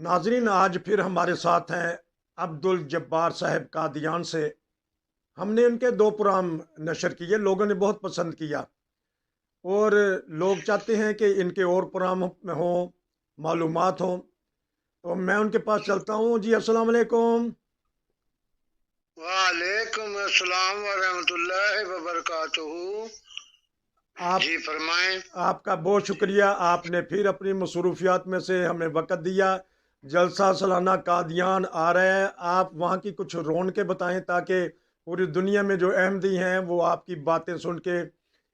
नाजरीन, आज फिर हमारे साथ हैं अब्दुल जब्बार साहब कादियान से। हमने उनके दो प्रोग्राम नशर किए, लोगों ने बहुत पसंद किया और लोग चाहते हैं कि इनके और प्रोग्राम हों, मालूमात हों। तो मैं उनके पास चलता हूँ। जी, अस्सलाम वालेकुम। वालेकुम अस्सलाम व रहमतुल्लाहि व बरकातुहू। आप जी फरमाएं। आपका बहुत शुक्रिया, आपने फिर अपनी मसरूफियात में से हमें वक़्त दिया। जलसा सालाना कादियान आ रहा है, आप वहाँ की कुछ रौनकें बताएं ताकि पूरी दुनिया में जो अहमदी हैं वो आपकी बातें सुन के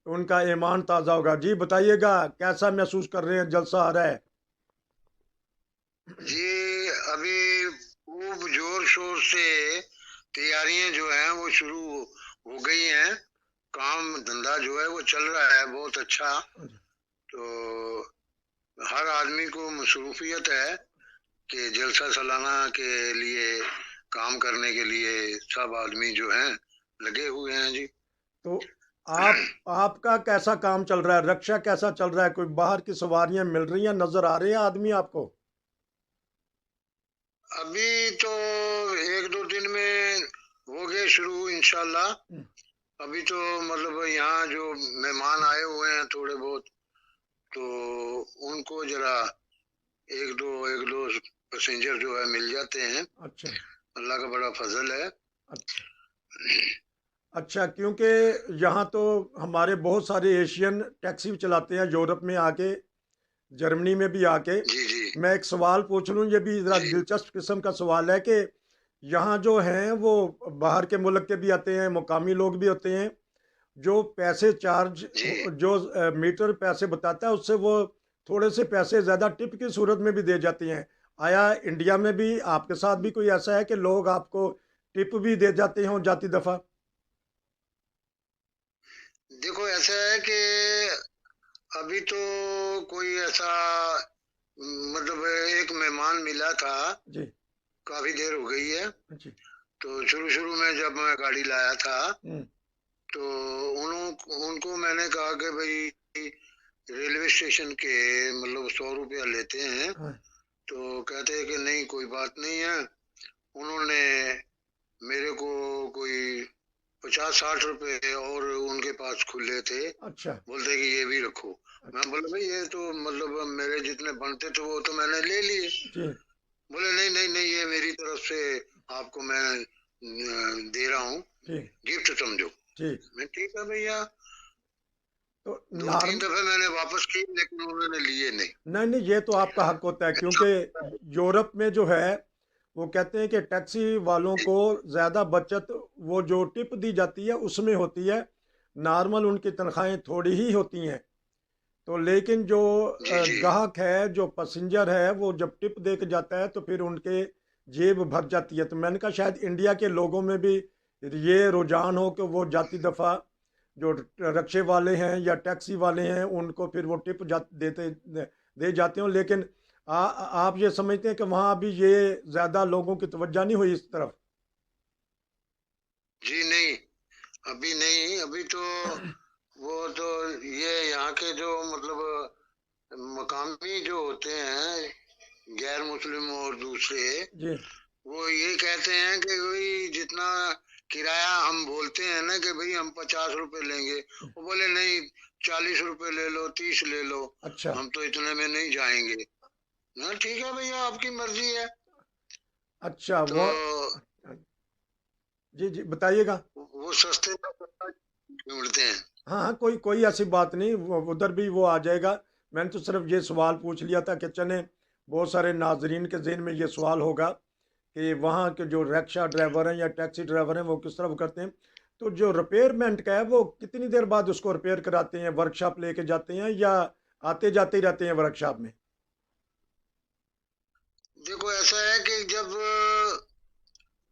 उनका ईमान ताज़ा होगा। जी बताइएगा, कैसा महसूस कर रहे हैं, जलसा आ रहा है? जी अभी खूब जोर शोर से तैयारियां जो हैं वो शुरू हो गई हैं। काम धंधा जो है वो चल रहा है बहुत अच्छा। तो हर आदमी को मसरूफियत है कि जलसा सालाना के लिए काम करने के लिए सब आदमी जो हैं लगे हुए हैं जी। तो आपका कैसा काम चल रहा है, रक्षा कैसा चल रहा है? कोई बाहर की सवारियां मिल रही हैं, नजर आ रहे हैं आदमी आपको? अभी तो एक दो दिन में हो गए शुरू इंशाल्लाह। अभी तो मतलब यहाँ जो मेहमान आए हुए हैं थोड़े बहुत, तो उनको जरा एक दो पैसेंजर जो है मिल जाते हैं। अच्छा। अल्लाह का बड़ा फजल है। अच्छा। अच्छा, क्योंकि यहाँ तो हमारे बहुत सारे एशियन टैक्सी चलाते हैं, यूरोप में आके, जर्मनी में भी आके। जी जी मैं एक सवाल पूछ लूँ, ये भी ज़रा जी दिलचस्प किस्म का सवाल है कि यहाँ जो हैं वो बाहर के मुल्क के भी आते हैं, मुकामी लोग भी होते हैं। जो पैसे चार्ज जी। जो मीटर पैसे बताता है उससे वो थोड़े से पैसे ज़्यादा टिप की सूरत में भी दे जाती हैं। आया इंडिया में भी आपके साथ भी कोई ऐसा है कि लोग आपको टिप भी दे जाते हों जाती दफ़ा? देखो ऐसा है कि अभी तो कोई ऐसा मतलब एक मेहमान मिला था। जी। काफी देर हो गई है। जी। तो शुरू शुरू में जब मैं गाड़ी लाया था हम्म। तो उनको मैंने कहा कि भाई रेलवे स्टेशन के मतलब 100 रुपया लेते हैं। हाँ। तो कहते हैं कि नहीं कोई बात नहीं है। उन्होंने मेरे को कोई 50-60 रुपए और उनके पास खुले थे। अच्छा। बोलते कि ये भी रखो। मैं बोला भाई ये तो मतलब मेरे जितने बनते थे वो तो मैंने ले लिए। जी। बोले नहीं नहीं नहीं ये मेरी तरफ से आपको मैं दे रहा हूँ, ठीक। गिफ्ट समझो। ठीक। मैं ठीक है भैया। तो दो तीन नॉर्म दफे मैंने वापस की लेकिन उन्होंने लिए नहीं। नहीं नहीं, ये तो आपका हक होता है, क्योंकि यूरोप में जो है वो कहते हैं कि टैक्सी वालों को ज़्यादा बचत वो जो टिप दी जाती है उसमें होती है। नॉर्मल उनकी तनख्वाहें थोड़ी ही होती हैं। तो लेकिन जो जी जी ग्राहक है, जो पैसेंजर है, वो जब टिप दे के जाता है तो फिर उनके जेब भर जाती है। तो मैंने कहा शायद इंडिया के लोगों में भी ये रुझान हो कि वो जाती दफ़ा जो रक्शे वाले हैं या टैक्सी वाले हैं उनको फिर वो टिप दे जाते हो। लेकिन आप ये समझते हैं कि वहाँ अभी ये ज़्यादा लोगों की तवज्जो नहीं हुई इस तरफ? जी। नहीं अभी नहीं। अभी तो वो तो ये यहाँ के जो मतलब मकामी जो होते हैं गैर मुस्लिम और दूसरे, जी। वो ये कहते हैं कि भाई जितना किराया हम बोलते हैं ना कि भाई हम 50 रुपए लेंगे, वो बोले नहीं 40 रुपए ले लो 30 ले लो। अच्छा। हम तो इतने में नहीं जाएंगे। ना ठीक है भैया आपकी मर्जी है। अच्छा। तो वो जी जी बताइएगा। वो सस्ते में सस्ता ढूंढते हैं। हाँ हाँ, कोई कोई ऐसी बात नहीं, वो उधर भी वो आ जाएगा। मैंने तो सिर्फ ये सवाल पूछ लिया था कि चले बहुत सारे नाजरीन के जहन में ये सवाल होगा कि वहाँ के जो रिक्शा ड्राइवर हैं या टैक्सी ड्राइवर हैं वो किस तरह करते हैं। तो जो रिपेयरमेंट का है वो कितनी देर बाद उसको रिपेयर कराते हैं, वर्कशॉप लेके जाते हैं या आते जाते ही रहते हैं वर्कशॉप में? देखो ऐसा है कि जब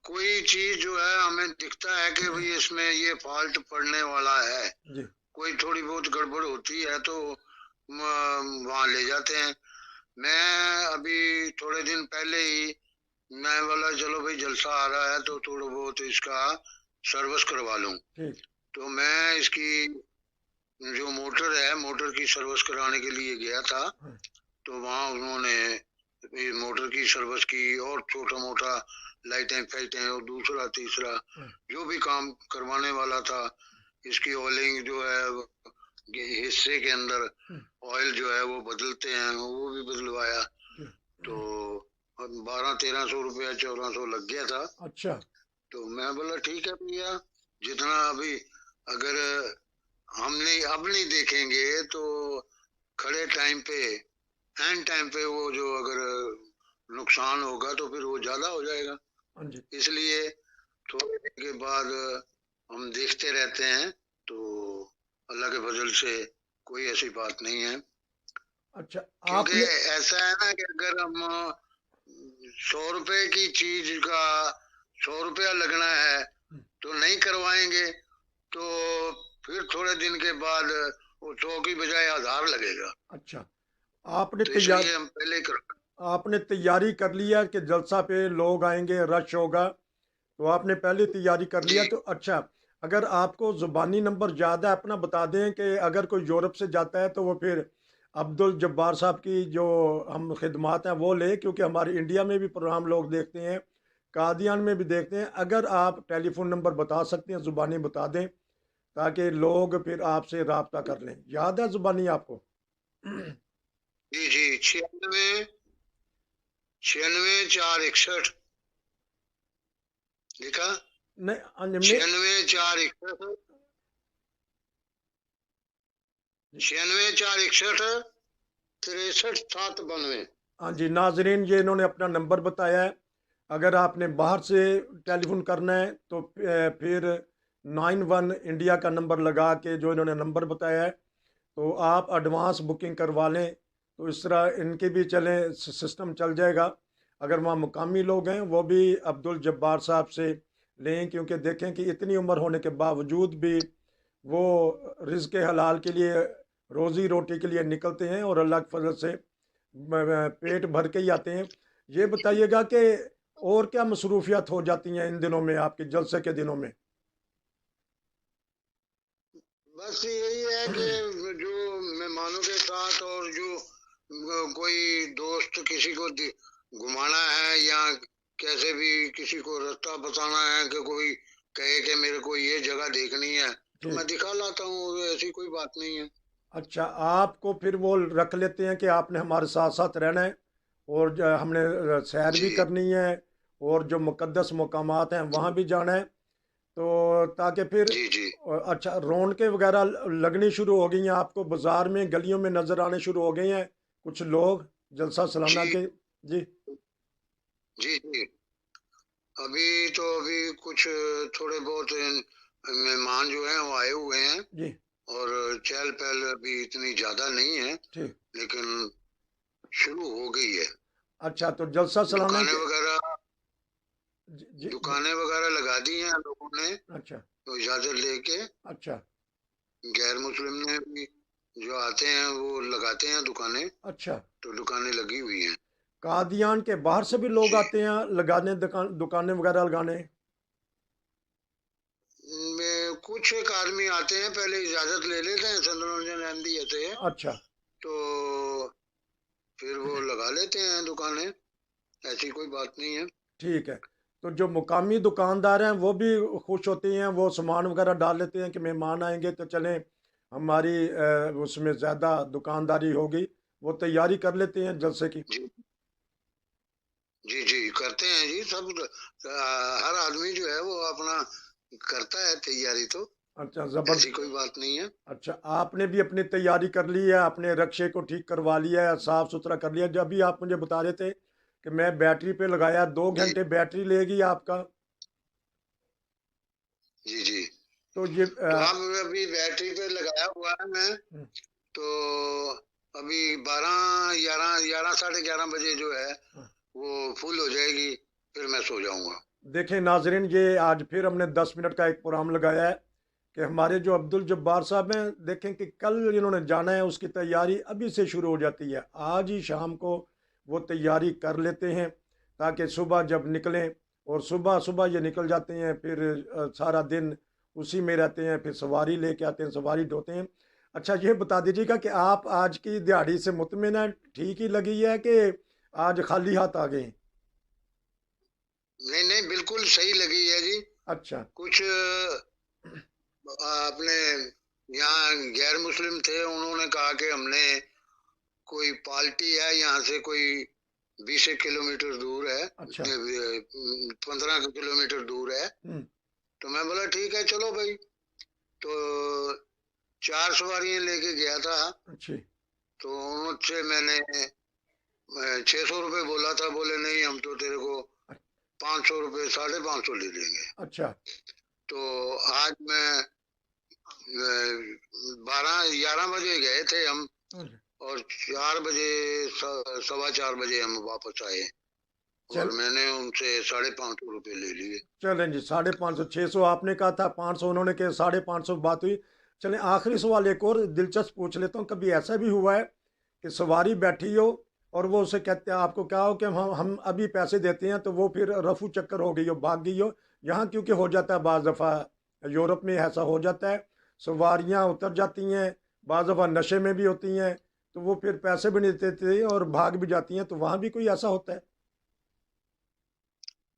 कोई चीज जो है हमें दिखता है कि भाई इसमें ये फॉल्ट पड़ने वाला है, जी। कोई थोड़ी बहुत गड़बड़ होती है तो वहां ले जाते हैं। मैं अभी थोड़े दिन पहले ही मैं बोला चलो भाई जलसा आ रहा है तो थोड़ा बहुत इसका सर्विस करवा लूं। ठीक। तो मैं इसकी जो मोटर है मोटर की सर्विस कराने के लिए गया था। हाँ। तो वहाँ उन्होंने ये मोटर की सर्विस की और छोटा मोटा लाइटें फाइटें और दूसरा तीसरा जो भी काम करवाने वाला था, इसकी ऑयलिंग जो है ये हिस्से के अंदर ऑयल जो है वो बदलते हैं, वो भी बदलवाया। तो 1200-1300 रुपया 1400 लग गया था। अच्छा। तो मैं बोला ठीक है भैया, जितना अभी अगर हमने अब नहीं देखेंगे तो खड़े टाइम पे एंड टाइम पे वो जो अगर नुकसान होगा तो फिर वो ज्यादा हो जाएगा। हाँ जी। इसलिए थोड़े दिन के बाद हम देखते रहते हैं। तो अल्लाह के फजल से कोई ऐसी बात नहीं है। अच्छा। क्योंकि आपने ऐसा है ना कि अगर हम 100 रुपए की चीज का 100 रुपया लगना है तो नहीं करवाएंगे तो फिर थोड़े दिन के बाद वो 100 की बजाय 1000 लगेगा। अच्छा, आपने तो तैयार इसलिए हम पहले कर। आपने तैयारी कर लिया कि जलसा पे लोग आएंगे, रश होगा, तो आपने पहले तैयारी कर लिया। जी तो अच्छा, अगर आपको ज़ुबानी नंबर ज़्यादा अपना बता दें कि अगर कोई यूरोप से जाता है तो वो फिर अब्दुल जब्बार साहब की जो हम खिदमात हैं वो ले, क्योंकि हमारे इंडिया में भी प्रोग्राम लोग देखते हैं, कादियान में भी देखते हैं। अगर आप टेलीफोन नंबर बता सकते हैं, ज़ुबानी बता दें, ताकि लोग फिर आपसे रब्ता कर लें। याद है ज़ुबानी आपको? जी जी, 96 96 4 61 लिखा। नहीं, हमने 96 4 61 96 4 61 63 7 92। हाँ जी नाजरीन, ये इन्होंने अपना नंबर बताया है। अगर आपने बाहर से टेलीफोन करना है तो फिर 91 इंडिया का नंबर लगा के जो इन्होंने नंबर बताया है, तो आप एडवांस बुकिंग करवा लें, तो इस तरह इनके भी चलें, सिस्टम चल जाएगा। अगर वहाँ मुकामी लोग हैं वो भी अब्दुल जब्बार साहब से लें, क्योंकि देखें कि इतनी उम्र होने के बावजूद भी वो रिज़्क़ हलाल के लिए, रोज़ी रोटी के लिए निकलते हैं और अल्लाह के फजल से पेट भर के ही आते हैं। ये बताइएगा कि और क्या मसरूफियात हो जाती हैं इन दिनों में, आपके जलसे के दिनों में? बस यही है कि जो मेहमानों के साथ और जो कोई दोस्त किसी को घुमाना है या कैसे भी किसी को रास्ता बताना है कि कोई कहे कि मेरे को ये जगह देखनी है तो जी। मैं दिखा लाता हूँ, ऐसी कोई बात नहीं है। अच्छा, आपको फिर वो रख लेते हैं कि आपने हमारे साथ साथ रहना है, और हमने सैर भी जी करनी है, और जो मुक़द्दस मकामात हैं वहाँ भी जाना है, तो ताकि फिर जी जी अच्छा, रौनकें वगैरह लगनी शुरू हो गई हैं, आपको बाज़ार में गलियों में नज़र आने शुरू हो गए हैं कुछ लोग जलसा सालाना जी के? जी। जी जी। अभी कुछ थोड़े बहुत मेहमान जो हैं वो आए हुए हैं जी। और चहल पहल अभी इतनी ज्यादा नहीं है, ठीक। लेकिन शुरू हो गई है। अच्छा, तो जलसा सालाना दुकानें के। वगैरह जी, जी, दुकानें वगैरह लगा दी हैं लोगों ने, अच्छा। तो इजाजत लेके। अच्छा। गैर मुस्लिम ने भी जो आते हैं वो लगाते हैं दुकानें। अच्छा, तो दुकानें लगी हुई हैं। कादियान के बाहर से भी लोग जी। आते हैं लगाने, दुकानें वगैरह लगाने? में कुछ एक आदमी आते हैं, पहले इजाजत ले लेते हैं संतरंजन अहमदी से, अच्छा। तो फिर वो लगा लेते हैं दुकानें। ऐसी कोई बात नहीं है। ठीक है। तो जो मुकामी दुकानदार हैं वो भी खुश होते हैं, वो सामान वगैरह डाल लेते हैं कि मेहमान आएंगे तो चलें, हमारी उसमें ज़्यादा दुकानदारी होगी, वो तैयारी कर लेते हैं जलसे की। जी जी जी, करते हैं जी सब। हर आदमी जो है वो अपना करता है तैयारी, तो अच्छा, ऐसी ज़बरदस्त। कोई बात नहीं है। अच्छा, आपने भी अपनी तैयारी कर ली है, अपने रक्शे को ठीक करवा लिया है, साफ़ सुथरा कर लिया? जब भी आप मुझे बता रहे थे कि मैं बैटरी पे लगाया, दो जी घंटे बैटरी लेगी आपका? जी जी। तो ये तो अब अभी बैटरी पे लगाया हुआ है मैं। हम्म, तो अभी 12 11 11 साढ़े 11 बजे जो है हाँ। वो फुल हो जाएगी, फिर मैं सो जाऊंगा। देखें नाजरीन, ये आज फिर हमने 10 मिनट का एक प्रोग्राम लगाया है कि हमारे जो अब्दुल जब्बार साहब हैं, देखें कि कल इन्होंने जाना है, उसकी तैयारी अभी से शुरू हो जाती है, आज ही शाम को वो तैयारी कर लेते हैं, ताकि सुबह जब निकलें, और सुबह सुबह ये निकल जाते हैं, फिर सारा दिन उसी में रहते हैं, फिर सवारी लेके आते हैं, सवारी ढोते हैं। अच्छा, ये बता दीजिएगा कि आप आज की दिहाड़ी से मुतमिन हैं, ठीक ही लगी है कि आज खाली हाथ आ गए? नहीं नहीं, बिल्कुल सही लगी है जी। अच्छा। कुछ अपने यहाँ गैर मुस्लिम थे, उन्होंने कहा कि हमने कोई पार्टी है यहाँ से, कोई 20 किलोमीटर दूर है, अच्छा। 15 किलोमीटर दूर है। हम्म। तो मैं बोला ठीक है चलो भाई। तो 4 सवारियां लेके गया था। अच्छी। तो उनसे मैंने 600 रुपये बोला था। बोले नहीं, हम तो तेरे को 500 रुपये, 550 ले लेंगे। अच्छा। तो आज मैं 11 बजे गए थे हम, अच्छा। और 4 बजे, 4:15 बजे हम वापस आए, और चल मैंने उनसे 550 रुपये ले लिए। चलें जी, 550, 600 आपने कहा था, 500 उन्होंने कहा, 550 बात हुई। चलें, आखिरी सवाल एक और दिलचस्प पूछ लेता हूँ। कभी ऐसा भी हुआ है कि सवारी बैठी हो और वो उसे कहते हैं, आपको क्या हो कि हम अभी पैसे देते हैं, तो वो फिर रफू चक्कर हो गई हो, भाग गई हो? यहाँ क्योंकि हो जाता है बाज़ दफ़ा, यूरोप में ऐसा हो जाता है, सवारियाँ उतर जाती हैं, बाज़ दफ़ा नशे में भी होती हैं, तो वो फिर पैसे भी नहीं देते और भाग भी जाती हैं, तो वहाँ भी कोई ऐसा होता है?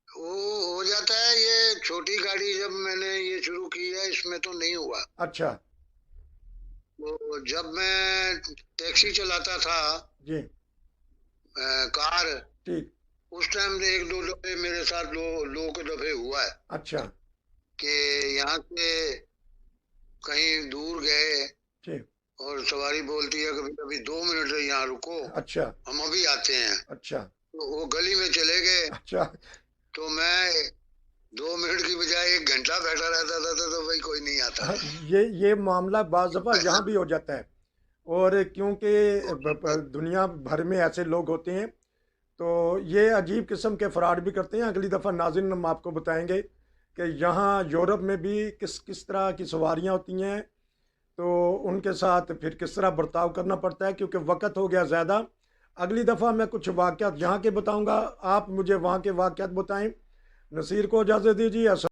वो हो जाता है। ये छोटी गाड़ी जब मैंने ये शुरू की है, इसमें तो नहीं हुआ। अच्छा। वो जब मैं टैक्सी चलाता था, जी। कार, ठीक। उस टाइम 1-2 दफे मेरे साथ लो के दफे हुआ है अच्छा। कि यहाँ से कहीं दूर गए, ठीक। और सवारी बोलती है कभी कभी 2 मिनट यहाँ रुको, अच्छा। हम अभी आते हैं। अच्छा। तो वो गली में चले गए, अच्छा। तो मैं 2 मिनट की बजाय 1 घंटा बैठा रहता था, तो भाई कोई नहीं आता। हाँ, ये मामला बाज़ दफ़ा यहाँ भी हो जाता है। और क्योंकि दुनिया भर में ऐसे लोग होते हैं, तो ये अजीब किस्म के फ्रॉड भी करते हैं। अगली दफ़ा नाज़रीन हम आपको बताएंगे कि यहाँ यूरोप में भी किस किस तरह की सवारियाँ होती हैं, तो उनके साथ फिर किस तरह बर्ताव करना पड़ता है। क्योंकि वक्त हो गया ज़्यादा, अगली दफ़ा मैं कुछ वाक़यात यहाँ के बताऊँगा, आप मुझे वहाँ के वाक़यात बताएं। नसीर को इजाज़त दीजिए।